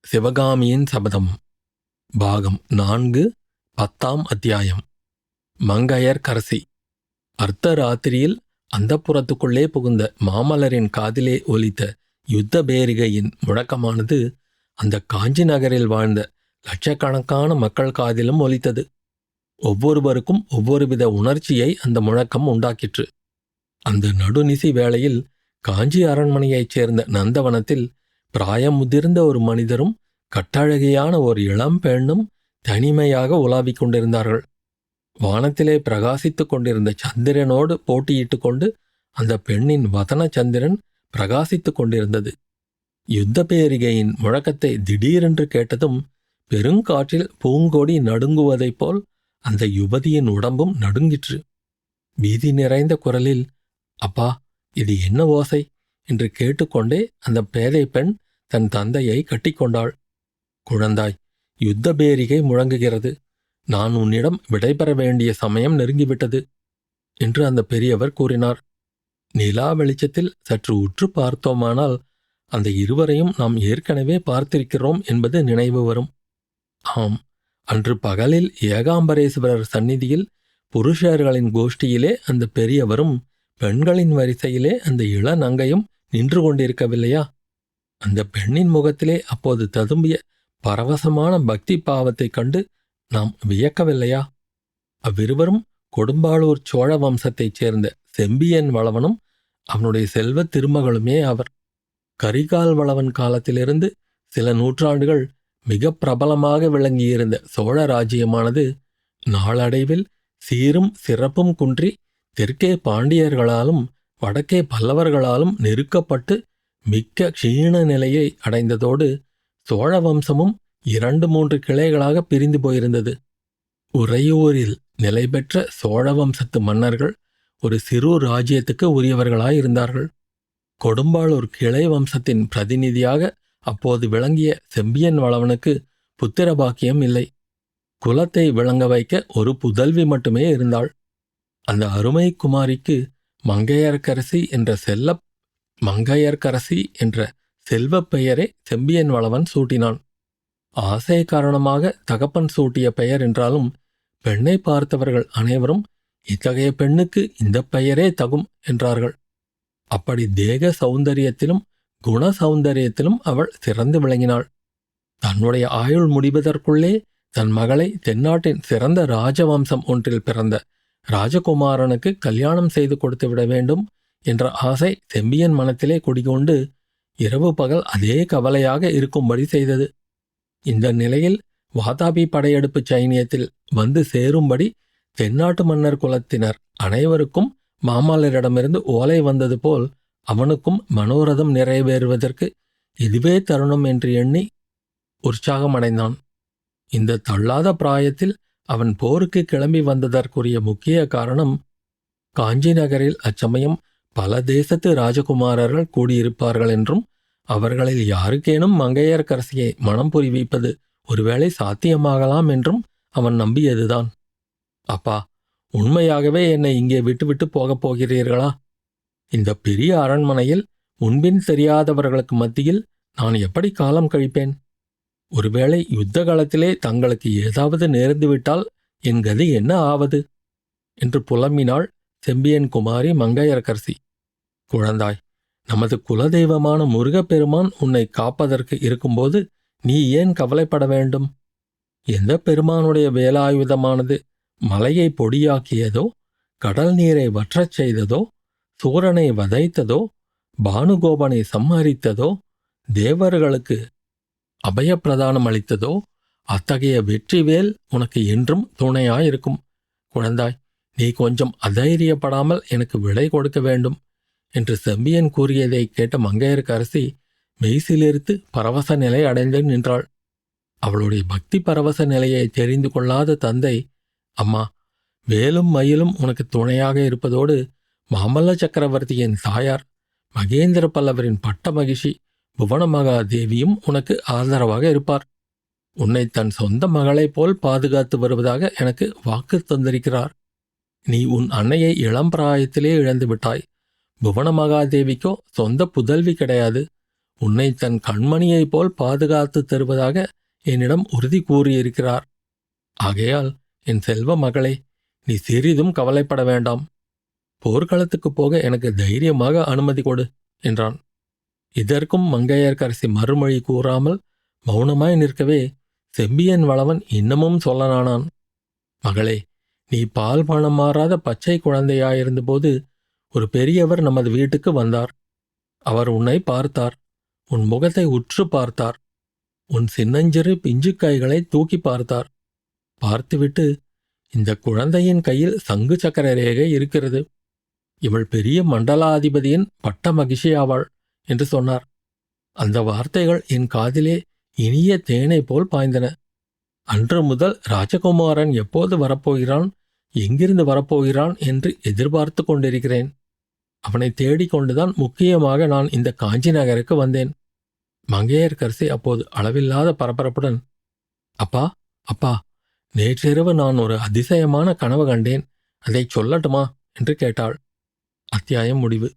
சிவகாமியின் சபதம் பாகம் 4 10ஆம் அத்தியாயம். மங்கையர்க்கரசி. அர்த்தராத்திரியில் அந்தப்புரத்துக்குள்ளே புகுந்த மாமல்லரின் காதிலே ஒலித்த யுத்த பேரிகையின் முழக்கமானது அந்த காஞ்சி நகரில் வாழ்ந்த லட்சக்கணக்கான மக்கள் காதிலும் ஒலித்தது. ஒவ்வொருவருக்கும் ஒவ்வொருவித உணர்ச்சியை அந்த முழக்கம் உண்டாக்கிற்று. அந்த நடுநிசி வேளையில் காஞ்சி அரண்மனையைச் சேர்ந்த நந்தவனத்தில் பிராயம் முதிர்ந்த ஒரு மனிதரும் கட்டழகியான ஒரு இளம் பெண்ணும் தனிமையாக உலாவிக் கொண்டிருந்தார்கள். வானத்திலே பிரகாசித்துக் கொண்டிருந்த சந்திரனோடு போட்டியிட்டு கொண்டு அந்த பெண்ணின் வதன சந்திரன் பிரகாசித்துக் கொண்டிருந்தது. யுத்த பேரிகையின் முழக்கத்தை திடீரென்று கேட்டதும் பெருங்காற்றில் பூங்கொடி நடுங்குவதைப் போல் அந்த யுவதியின் உடம்பும் நடுங்கிற்று. பீதி நிறைந்த குரலில், "அப்பா, இது என்ன ஓசை?" என்று கேட்டுக்கொண்டே அந்த பேதை பெண் தன் தந்தையை கட்டிக்கொண்டாள். "குழந்தாய், யுத்த பேரிகை முழங்குகிறது. நான் உன்னிடம் விடைபெற வேண்டிய சமயம் நெருங்கிவிட்டது" என்று அந்த பெரியவர் கூறினார். நிலா வெளிச்சத்தில் சற்று உற்று பார்த்தோமானால் அந்த இருவரையும் நாம் ஏற்கனவே பார்த்திருக்கிறோம் என்பது நினைவு வரும். ஆம், அன்று பகலில் ஏகாம்பரேஸ்வரர் சந்நிதியில் புருஷர்களின் கோஷ்டியிலே அந்த பெரியவரும் பெண்களின் வரிசையிலே அந்த இளநங்கையும் நின்று கொண்டிருக்கவில்லையா? அந்த பெண்ணின் முகத்திலே அப்போது ததும்பிய பரவசமான பக்தி பாவத்தைக் கண்டு நாம் வியக்கவில்லையா? அவ்விருவரும் கொடும்பாளூர் சோழ வம்சத்தைச் சேர்ந்த செம்பியன் வளவனும் அவனுடைய செல்வ திருமகளுமே ஆவர். கரிகால் வளவன் காலத்திலிருந்து சில நூற்றாண்டுகள் மிக பிரபலமாக விளங்கியிருந்த சோழ ராஜ்யமானது நாளடைவில் சீரும் சிறப்பும் குன்றி தெற்கே பாண்டியர்களாலும் வடக்கே பல்லவர்களாலும் நெருக்கப்பட்டு மிக்க க்ஷீண நிலையை அடைந்ததோடு சோழ வம்சமும் 2-3 கிளைகளாக பிரிந்து போயிருந்தது. உறையூரில் நிலை பெற்ற சோழ வம்சத்து மன்னர்கள் ஒரு சிறு ராஜ்யத்துக்கு உரியவர்களாயிருந்தார்கள். கொடும்பாளூர் கிளை வம்சத்தின் பிரதிநிதியாக அப்போது விளங்கிய செம்பியன் வளவனுக்கு புத்திர பாக்கியம் இல்லை. குலத்தை விளங்க வைக்க ஒரு புதல்வி மட்டுமே இருந்தாள். அந்த அருமை குமாரிக்கு மங்கையர்க்கரசி என்ற செல்வப் பெயரை செம்பியன் வளவன் சூட்டினான். ஆசை காரணமாக தகப்பன் சூட்டிய பெயர் என்றாலும் பெண்ணை பார்த்தவர்கள் அனைவரும் இத்தகைய பெண்ணுக்கு இந்த பெயரே தகும் என்றார்கள். அப்படி தேக சௌந்தரியத்திலும் குண சௌந்தரியத்திலும் அவள் சிறந்து விளங்கினாள். தன்னுடைய ஆயுள் முடிவதற்குள்ளே தன் மகளை தென்னாட்டின் சிறந்த ராஜவம்சம் ஒன்றில் பிறந்த ராஜகுமாரனுக்கு கல்யாணம் செய்து கொடுத்துவிட வேண்டும் என்ற ஆசை செம்பியன் மனத்திலே குடிகொண்டு இரவு பகல் அதே கவலையாக இருக்கும்படி செய்தது. இந்த நிலையில் வாதாபி படையெடுப்பு சைனியத்தில் வந்து சேரும்படி தென்னாட்டு மன்னர் குலத்தினர் அனைவருக்கும் மாமல்லரிடமிருந்து ஓலை வந்தது போல் அவனுக்கும் மனோரதம் நிறைவேறுவதற்கு இதுவே தருணம் என்று எண்ணி உற்சாகமடைந்தான். இந்த தள்ளாத பிராயத்தில் அவன் போருக்கு கிளம்பி வந்ததற்குரிய முக்கிய காரணம், காஞ்சி நகரில் அச்சமயம் பல தேசத்து ராஜகுமாரர்கள் கூடியிருப்பார்கள் என்றும் அவர்களில் யாருக்கேனும் மங்கையர்க்கரசியை மனம் புரிவிப்பது ஒருவேளை சாத்தியமாகலாம் என்றும் அவன் நம்பியதுதான். "அப்பா, உண்மையாகவே என்னை இங்கே விட்டுவிட்டு போகப் போகிறீர்களா? இந்த பெரிய அரண்மனையில் முன்பின் தெரியாதவர்களுக்கு மத்தியில் நான் எப்படி காலம் கழிப்பேன்? ஒருவேளை யுத்த காலத்திலே தங்களுக்கு ஏதாவது நேர்ந்துவிட்டால் என் கதி என்ன ஆவது?" என்று புலம்பினாள் செம்பியன் குமாரி மங்கையர்க்கரசி. "குழந்தாய், நமது குலதெய்வமான முருகப்பெருமான் உன்னை காப்பதற்கு இருக்கும்போது நீ ஏன் கவலைப்பட வேண்டும்? எந்த பெருமானுடைய வேலாயுதமானது மலையை பொடியாக்கியதோ, கடல் நீரை வற்றச் செய்ததோ, சூரனை வதைத்ததோ, பானுகோபனை சம்ஹரித்ததோ, தேவர்களுக்கு அபயப்பிரதானம் அளித்ததோ, அத்தகைய வெற்றிவேல் உனக்கு என்றும் துணையாயிருக்கும். குழந்தாய், நீ கொஞ்சம் அதைரியப்படாமல் எனக்கு விடை கொடுக்க வேண்டும்" என்று செம்பியன் கூறியதை கேட்ட மங்கையர்க்கரசி மெய்சிலிர்த்து பரவச நிலை அடைந்து நின்றாள். அவளுடைய பக்தி பரவச நிலையை தெரிந்து கொள்ளாத தந்தை, "அம்மா, வேலும் மயிலும் உனக்கு துணையாக இருப்பதோடு மாமல்ல சக்கரவர்த்தியின் தாயார் மகேந்திர பல்லவரின் பட்ட மகிஷி புவனமகாதேவியும் உனக்கு ஆதரவாக இருப்பார். உன்னை தன் சொந்த மகளைப் போல் பாதுகாத்து வருவதாக எனக்கு வாக்கு தந்திருக்கிறார். நீ உன் அன்னையை இளம் பிராயத்திலே இழந்து விட்டாய். புவனமகாதேவிக்கோ சொந்த புதல்வி கிடையாது. உன்னை தன் கண்மணியைப் போல் பாதுகாத்து தருவதாக என்னிடம் உறுதி கூறியிருக்கிறார். ஆகையால் என் செல்வ மகளே, நீ சிறிதும் கவலைப்பட வேண்டாம். போர்க்களத்துக்குப் போக எனக்கு தைரியமாக அனுமதி கொடு என்றான். இதற்கும் மங்கையர்க்கரசி மறுமொழி கூறாமல் மௌனமாய் நிற்கவே செம்பியன் வளவன் இன்னமும் சொல்லலானான். மகளே, நீ பால் பணம் மாறாத பச்சை குழந்தையாயிருந்தபோது ஒரு பெரியவர் நமது வீட்டுக்கு வந்தார். அவர் உன்னை பார்த்தார். உன் முகத்தை உற்று பார்த்தார். உன் சின்னஞ்சிறு பிஞ்சு கைகளை தூக்கி பார்த்தார். பார்த்துவிட்டு, இந்த குழந்தையின் கையில் சங்கு சக்கர ரேகை இருக்கிறது. இவள் பெரிய மண்டலாதிபதியின் பட்ட மகிழ்ச்சியாவாள் என்று சொன்னார். அந்த வார்த்தைகள் என் காதிலே இனிய தேனை போல் பாய்ந்தன. அன்று முதல் ராஜகுமாரன் எப்போது வரப்போகிறான், எங்கிருந்து வரப்போகிறான் என்று எதிர்பார்த்து கொண்டிருக்கிறேன். அவனை தேடிக்கொண்டுதான் முக்கியமாக நான் இந்த காஞ்சி நகருக்கு வந்தேன். மங்கையர்க்கரசி அப்போது அளவில்லாத பரபரப்புடன், அப்பா அப்பா, நேற்றிரவு நான் ஒரு அதிசயமான கனவு கண்டேன், அதைச் சொல்லட்டுமா என்று கேட்டாள். அத்தியாயம் முடிவு.